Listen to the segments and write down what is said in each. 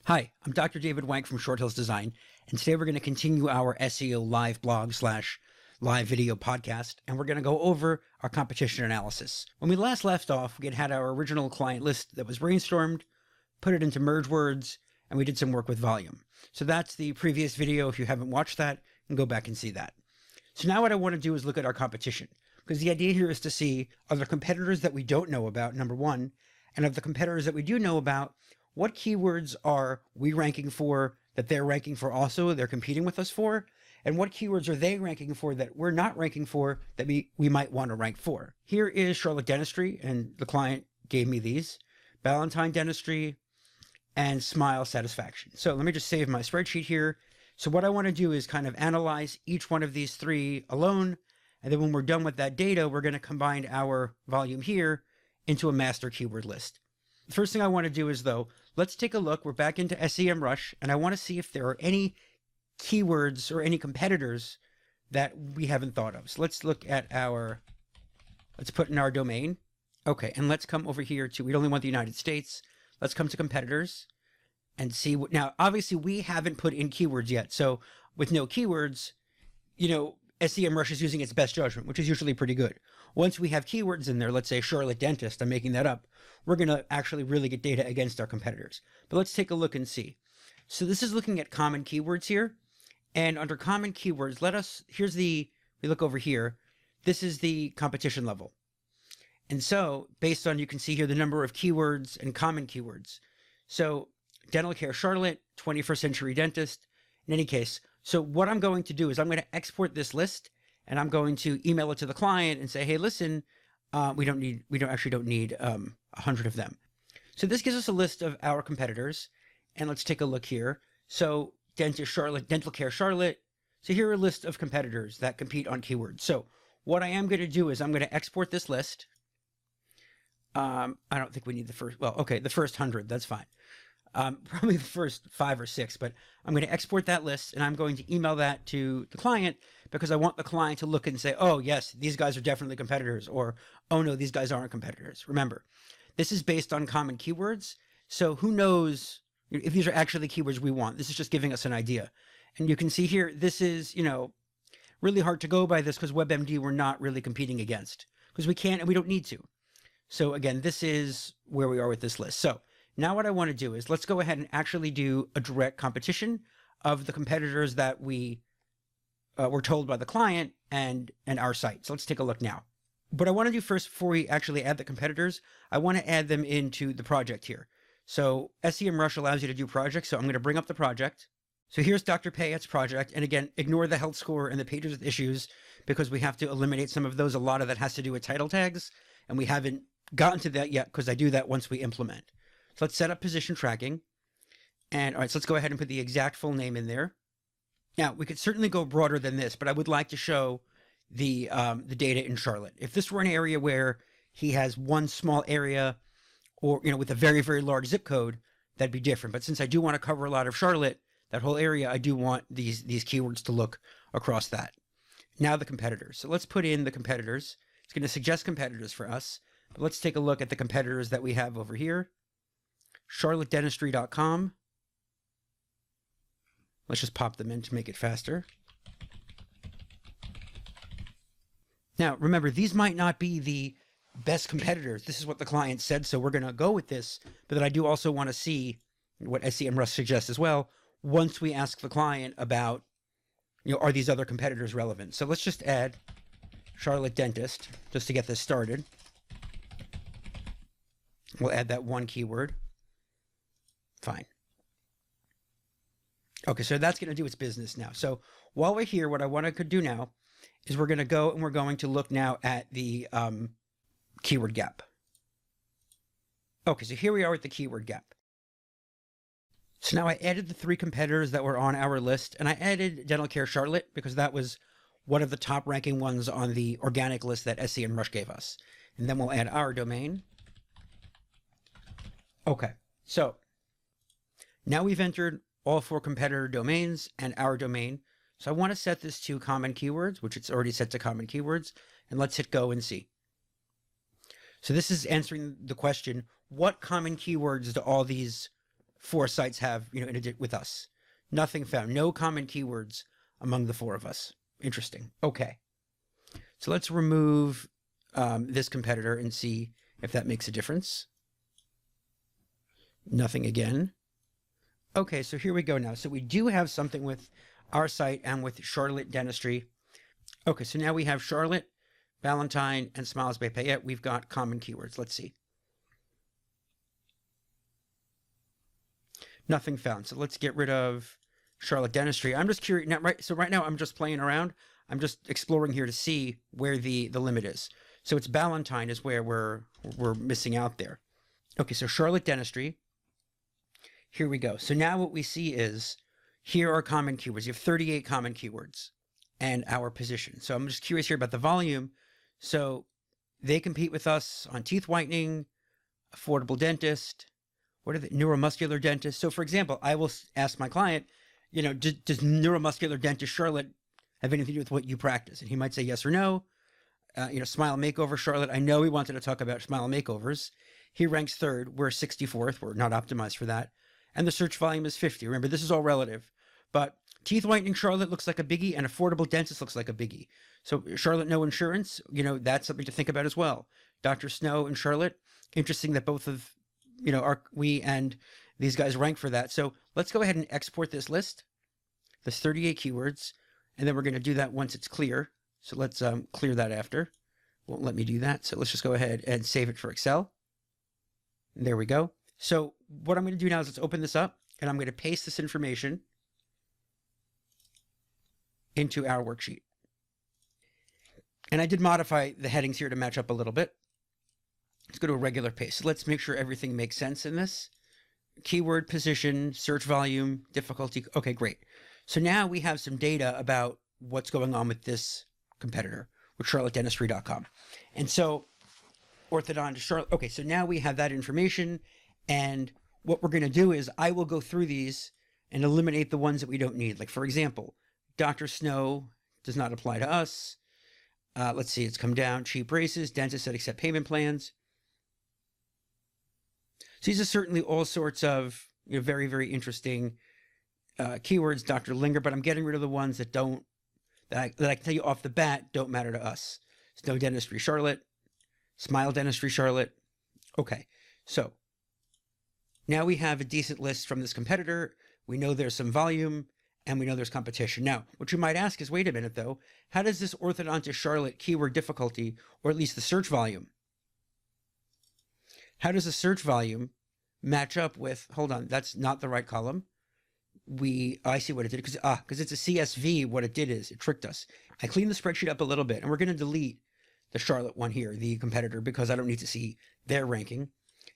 Hi, I'm Dr. David Wank from Short Hills Design, and today we're going to continue our SEO live blog / live video podcast, and we're going to go over our competition analysis. When we last left off, we had our original client list that was brainstormed, put it into merge words, and we did some work with volume. So that's the previous video. If you haven't watched that, you can go back and see that. So now what I want to do is look at our competition, because the idea here is to see, are there competitors that we don't know about, number one, and of the competitors that we do know about, what keywords are we ranking for that they're ranking for also, they're competing with us for, and what keywords are they ranking for that we're not ranking for that we might want to rank for. Here is Charlotte Dentistry, and the client gave me these, Valentine Dentistry, and Smile Satisfaction. So let me just save my spreadsheet here. So what I want to do is kind of analyze each one of these three alone, and then when we're done with that data, we're going to combine our volume here into a master keyword list. The first thing I want to do is, though, let's take a look. We're back into SEMRush, and I want to see if there are any keywords or any competitors that we haven't thought of. So let's look at let's put in our domain. Okay, and let's come over here to, we only want the United States. Let's come to competitors and see what, now, obviously we haven't put in keywords yet. So with no keywords, SEMRush is using its best judgment, which is usually pretty good. Once we have keywords in there, let's say Charlotte Dentist, I'm making that up, we're going to actually really get data against our competitors. But let's take a look and see. So this is looking at common keywords here. And under common keywords, we look over here, this is the competition level. And so based on, you can see here the number of keywords and common keywords. So dental care Charlotte, 21st century dentist, in any case. So what I'm going to do is I'm going to export this list, and I'm going to email it to the client and say, hey, listen, we don't need 100 of them. So this gives us a list of our competitors, and let's take a look here. So dentist Charlotte, dental care Charlotte. So here are a list of competitors that compete on keywords. So what I am going to do is I'm going to export this list. I don't think we need the first, well, okay, the first 100, that's fine. Probably the first 5 or 6, but I'm going to export that list, and I'm going to email that to the client because I want the client to look and say, oh, yes, these guys are definitely competitors, or, oh, no, these guys aren't competitors. Remember, this is based on common keywords, so who knows if these are actually keywords we want. This is just giving us an idea. And you can see here, this is, really hard to go by this because WebMD we're not really competing against because we can't and we don't need to. So again, this is where we are with this list. So now what I want to do is let's go ahead and actually do a direct competition of the competitors that we were told by the client and our site. So let's take a look now. What I want to do first before we actually add the competitors, I want to add them into the project here. So SEMRush allows you to do projects. So I'm going to bring up the project. So here's Dr. Payette's project. And again, ignore the health score and the pages with issues because we have to eliminate some of those. A lot of that has to do with title tags. And we haven't gotten to that yet because I do that once we implement. So let's set up position tracking. And all right, so let's go ahead and put the exact full name in there. Now, we could certainly go broader than this, but I would like to show the data in Charlotte. If this were an area where he has one small area or, with a very, very large zip code, that'd be different. But since I do want to cover a lot of Charlotte, that whole area, I do want these keywords to look across that. Now the competitors. So let's put in the competitors. It's going to suggest competitors for us. But let's take a look at the competitors that we have over here. CharlotteDentistry.com. Let's just pop them in to make it faster. Now, remember, these might not be the best competitors. This is what the client said, so we're going to go with this. But then I do also want to see what SEMRush suggests as well once we ask the client about, are these other competitors relevant? So let's just add Charlotte Dentist just to get this started. We'll add that one keyword. Fine. Okay, so that's going to do its business now. So while we're here, what I want to do now is we're going to go and we're going to look now at the keyword gap. Okay, so here we are with the keyword gap. So now I added the 3 competitors that were on our list, and I added Dental Care Charlotte because that was one of the top ranking ones on the organic list that SEMRush gave us. And then we'll add our domain. Okay, so now we've entered all 4 competitor domains and our domain. So I want to set this to common keywords, which it's already set to common keywords, and let's hit go and see. So this is answering the question, what common keywords do all these 4 sites have, in addition with us. Nothing found. No common keywords among the 4 of us. Interesting. Okay. So let's remove this competitor and see if that makes a difference. Nothing again. Okay, so here we go now. So we do have something with our site and with Charlotte Dentistry. Okay, so now we have Charlotte, Valentine, and Smiles by Payette. We've got common keywords. Let's see. Nothing found. So let's get rid of Charlotte Dentistry. I'm just curious now, right? So right now I'm just playing around. I'm just exploring here to see where the limit is. So it's Valentine is where we're missing out there. Okay, so Charlotte Dentistry. Here we go. So now what we see is here are common keywords. You have 38 common keywords and our position. So I'm just curious here about the volume. So they compete with us on teeth whitening, affordable dentist, what are the neuromuscular dentist? So for example, I will ask my client, does neuromuscular dentist Charlotte have anything to do with what you practice? And he might say yes or no. Smile makeover Charlotte. I know he wanted to talk about smile makeovers. He ranks 3rd. We're 64th. We're not optimized for that. And the search volume is 50. Remember, this is all relative. But teeth whitening Charlotte looks like a biggie, and affordable dentist looks like a biggie. So Charlotte, no insurance, that's something to think about as well. Dr. Snow and Charlotte, interesting that both of, we and these guys rank for that. So let's go ahead and export this list. There's 38 keywords, and then we're going to do that once it's clear. So let's clear that after. Won't let me do that. So let's just go ahead and save it for Excel. And there we go. So what I'm going to do now is let's open this up, and I'm going to paste this information into our worksheet. And I did modify the headings here to match up a little bit. Let's go to a regular paste. So let's make sure everything makes sense in this. Keyword, position, search volume, difficulty. Okay, great. So now we have some data about what's going on with this competitor, with charlottedentistry.com. And so orthodontist Charlotte. Okay, so now we have that information. And what we're going to do is I will go through these and eliminate the ones that we don't need. Like, for example, Dr. Snow does not apply to us. Let's see, it's come down. Cheap braces, dentists that accept payment plans. So these are certainly all sorts of very, very interesting keywords, Dr. Linger, but I'm getting rid of the ones that don't, that I can tell you off the bat don't matter to us. Snow Dentistry Charlotte, Smile Dentistry Charlotte. Okay, so now we have a decent list from this competitor. We know there's some volume, and we know there's competition. Now, what you might ask is, wait a minute though, how does this orthodontist Charlotte keyword difficulty, or at least the search volume, how does the search volume match up with, hold on, that's not the right column. I see what it did, because it's a CSV, what it did is it tricked us. I cleaned the spreadsheet up a little bit, and we're going to delete the Charlotte one here, the competitor, because I don't need to see their ranking.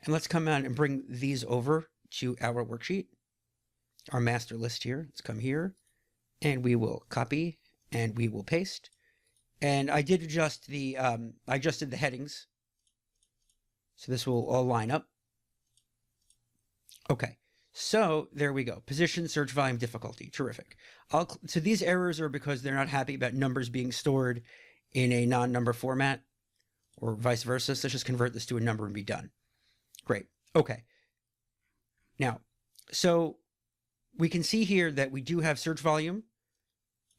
And let's come out and bring these over to our worksheet, our master list here. Let's come here, and we will copy, and we will paste. And I did adjust I adjusted the headings, so this will all line up. Okay, so there we go. Position, search volume, difficulty. Terrific. So these errors are because they're not happy about numbers being stored in a non-number format, or vice versa. So let's just convert this to a number and be done. Great. Okay. Now, so we can see here that we do have search volume,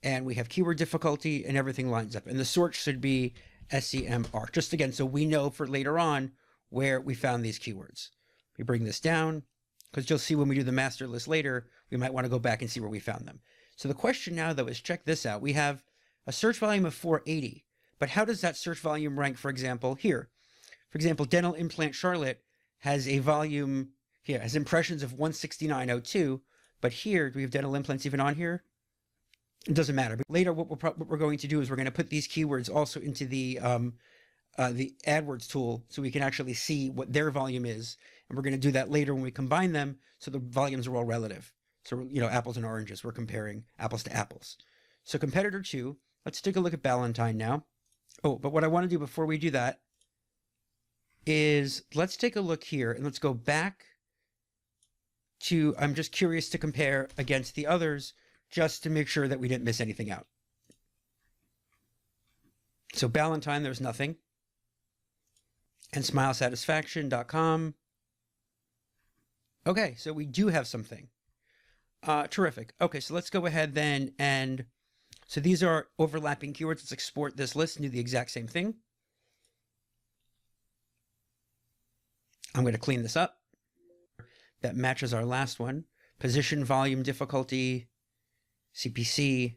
and we have keyword difficulty, and everything lines up. And the sort should be SEMR. Just again, so we know for later on where we found these keywords. We bring this down, because you'll see when we do the master list later, we might want to go back and see where we found them. So the question now, though, is check this out. We have a search volume of 480, but how does that search volume rank, for example, here? For example, dental implant Charlotte has a volume here, has impressions of 169.02, but here, do we have dental implants even on here? It doesn't matter. But later, what we're going to do is we're going to put these keywords also into the AdWords tool, so we can actually see what their volume is. And we're going to do that later when we combine them, so the volumes are all relative. So, apples and oranges, we're comparing apples to apples. So competitor 2, let's take a look at Valentine now. Oh, but what I want to do before we do that is let's take a look here, and let's go back to, I'm just curious to compare against the others, just to make sure that we didn't miss anything out. So Valentine, there's nothing. And smilesatisfaction.com. Okay, so we do have something. Terrific. Okay, so let's go ahead then, and so these are overlapping keywords. Let's export this list and do the exact same thing. I'm going to clean this up. That matches our last one. Position, volume, difficulty, CPC.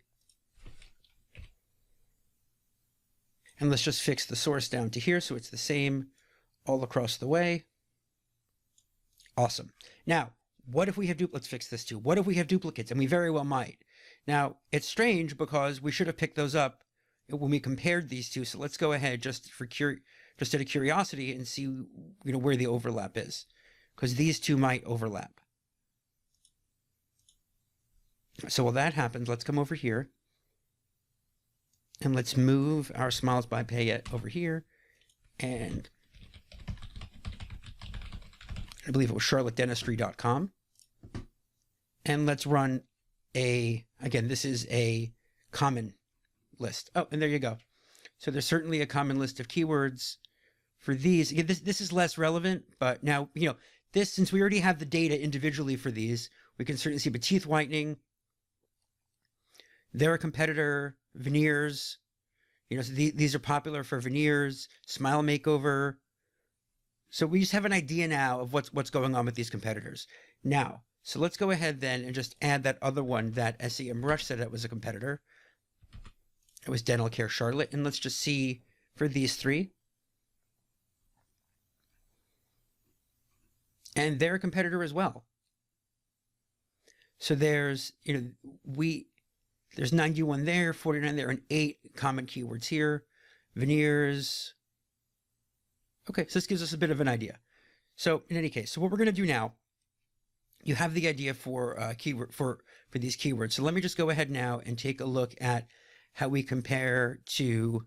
And let's just fix the source down to here so it's the same all across the way. Awesome. Now, what if we have let's fix this too. What if we have duplicates? And we very well might. Now, it's strange because we should have picked those up when we compared these two. So let's go ahead just out of curiosity and see where the overlap is, because these two might overlap. So while that happens, let's come over here and let's move our Smiles by Payette over here, and I believe it was charlottedentistry.com. And let's run again, this is a common list. Oh, and there you go. So there's certainly a common list of keywords for these. Again, this is less relevant, but now, this, since we already have the data individually for these, we can certainly see, but teeth whitening, they're a competitor. Veneers, so these are popular for veneers, smile makeover. So we just have an idea now of what's going on with these competitors. Now, so let's go ahead then and just add that other one that SEMRush said it was a competitor. It was Dental Care Charlotte. And let's just see for these three. And they're a competitor as well. So there's, there's 91 there, 49 there, and 8 common keywords here. Veneers. Okay, so this gives us a bit of an idea. So in any case, so what we're going to do now, you have the idea for keyword for these keywords. So let me just go ahead now and take a look at how we compare to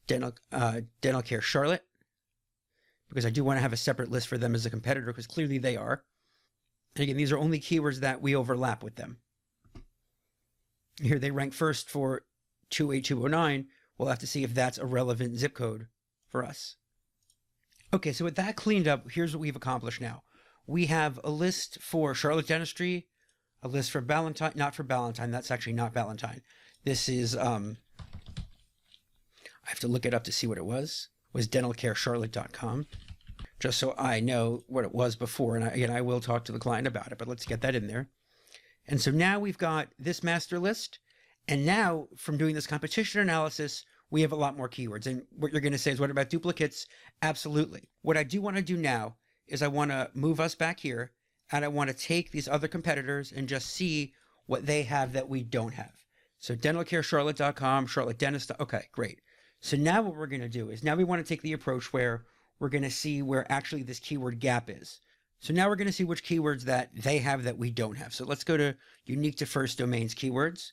Dental Care Charlotte, because I do want to have a separate list for them as a competitor, because clearly they are. And again, these are only keywords that we overlap with them. Here they rank first for 28209. We'll have to see if that's a relevant zip code for us. Okay, so with that cleaned up, here's what we've accomplished now. We have a list for Charlotte Dentistry, a list for Valentine, not for Valentine, that's actually not Valentine. This is, I have to look it up to see what it was dentalcarecharlotte.com, just so I know what it was before. And again, I will talk to the client about it, but let's get that in there. And so now we've got this master list. And now from doing this competition analysis, we have a lot more keywords. And what you're going to say is, what about duplicates? Absolutely. What I do want to do now is I want to move us back here, and I want to take these other competitors and just see what they have that we don't have. So dentalcarecharlotte.com, Charlotte Dentist. Okay, great. So now what we're going to do is, now we want to take the approach where we're going to see where actually this keyword gap is. So now we're going to see which keywords that they have that we don't have. So let's go to unique to first domains keywords.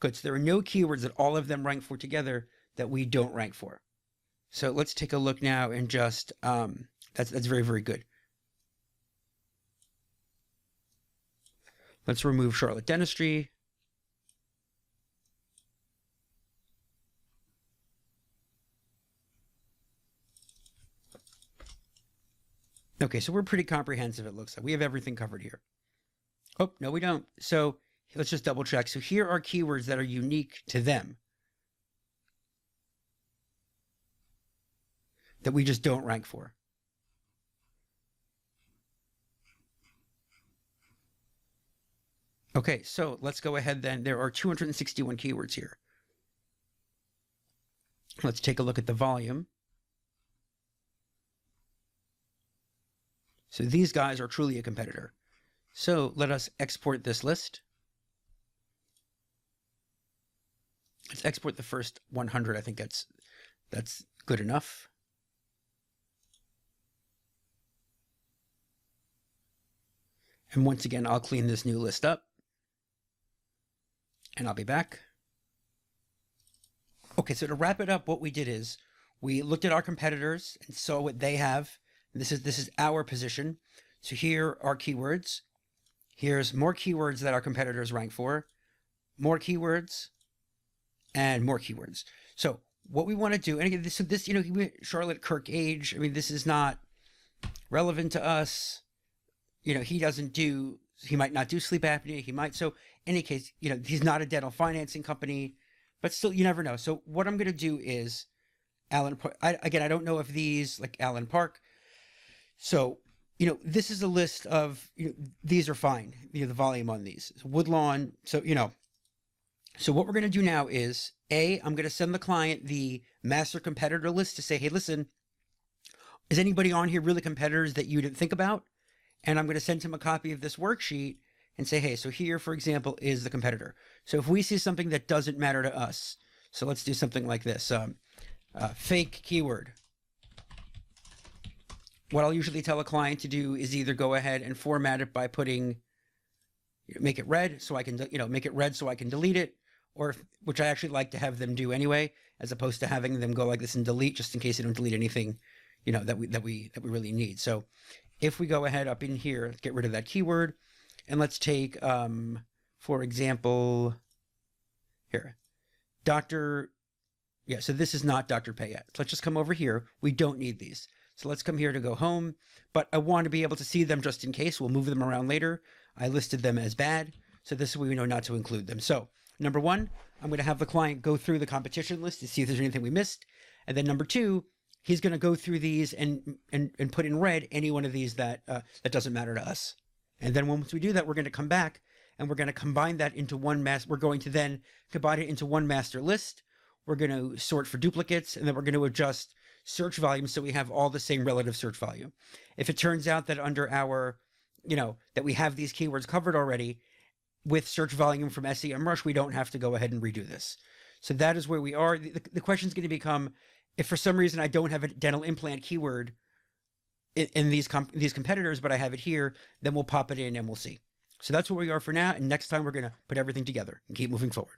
Good. So there are no keywords that all of them rank for together that we don't rank for. So let's take a look now and just, that's very, very good. Let's remove Charlotte Dentistry. Okay, so we're pretty comprehensive, it looks like. We have everything covered here. Oh, no, we don't. So let's just double check. So here are keywords that are unique to them that we just don't rank for. Okay, so let's go ahead then. There are 261 keywords here. Let's take a look at the volume. So these guys are truly a competitor. So let us export this list. Let's export the first 100. I think that's good enough. And once again, I'll clean this new list up. And I'll be back. Okay, so to wrap it up, what we did is we looked at our competitors and saw what they have. This is our position. So here are keywords. Here's more keywords that our competitors rank for, more keywords, and more keywords. So what we want to do, and again, this Charlotte Kirk age, I mean, this is not relevant to us. You know, he might not do sleep apnea. He might. So in any case, you know, he's not a dental financing company, but still, you never know. So what I'm going to do is Alan, again, I don't know if these, like Allen Park. So, you know, this is a list of, you know, these are fine. You know, the volume on these. Woodlawn. So, you know, so what we're going to do now is I'm going to send the client the master competitor list to say, hey, listen, is anybody on here really competitors that you didn't think about? And I'm going to send him a copy of this worksheet and say, hey, so here, for example, is the competitor. So if we see something that doesn't matter to us, so let's do something like this, fake keyword. What I'll usually tell a client to do is either go ahead and format it by putting, make it red so I can, make it red so I can delete it, or which I actually like to have them do anyway, as opposed to having them go like this and delete just in case they don't delete anything, that we really need. So if we go ahead up in here, let's get rid of that keyword, and let's take, for example, here, so this is not Dr. Payette. So let's just come over here. We don't need these. So let's come here to go home, but I want to be able to see them just in case. We'll move them around later. I listed them as bad, so this way we know not to include them. So number one, I'm going to have the client go through the competition list to see if there's anything we missed. And then number two, he's going to go through these and put in red any one of these that doesn't matter to us. And then once we do that, we're going to come back and we're going to combine that into one we're going to then combine it into one master list. We're going to sort for duplicates, and then we're going to adjust search volume so we have all the same relative search volume. If it turns out that under our, that we have these keywords covered already with search volume from SEMRush, we don't have to go ahead and redo this. So that is where we are. The question is going to become, if for some reason I don't have a dental implant keyword in these competitors, but I have it here, then we'll pop it in and we'll see. So that's where we are for now. And next time we're going to put everything together and keep moving forward.